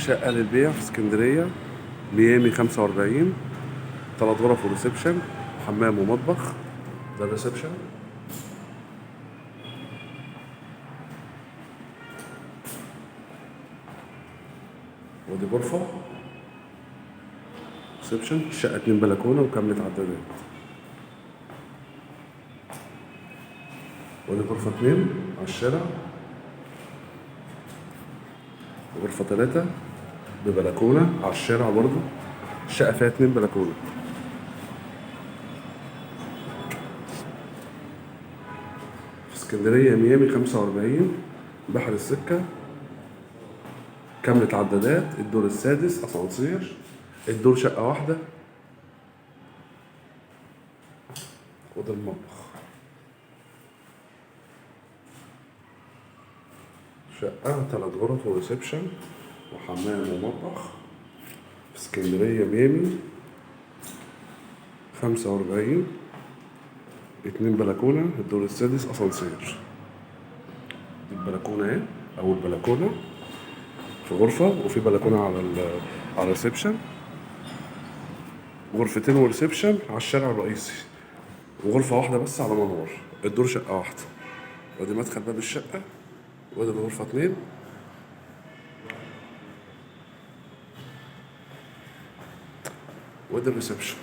شقة للبيع في اسكندرية، ميامي 45. 3 غرف وريسبشن، حمام ومطبخ. ده الريسبشن. ودي غرفة ريسبشن. الشقة 2 بلكونة وكاملة عدادات. ودي غرفة 2 على الشارع. غرفة 3 ببلكونة على الشارع برضو. الشقة فيها 2 بلكونة. في اسكندرية، ميامي 45، بحر السكة، كاملة عدادات. الدور السادس، أسانسير. الدور شقة واحدة. وده المطبخ. شقة 3 غرف وريسبشن وحمام ومطبخ في اسكندرية، ميامي 45. 2 بلكونة. الدور السادس أسانسير. دي البلكونة اهي، أول بلكونة في غرفة، وفي بلكونة على الريسبشن. غرفتين وريسبشن على الشارع الرئيسي، وغرفة واحدة بس على منور. الدور شقة واحدة. وادي مدخل باب الشقة. وادي الغرفة 2. وادي الريسبشن.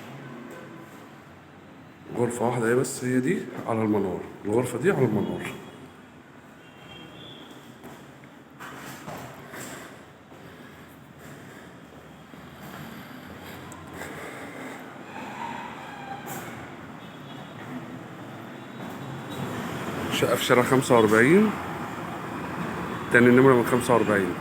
غرفة واحدة هي بس، هي دي على المنور. الغرفة دي على المنور. شقة في شارع 45، تاني نمرة من 45.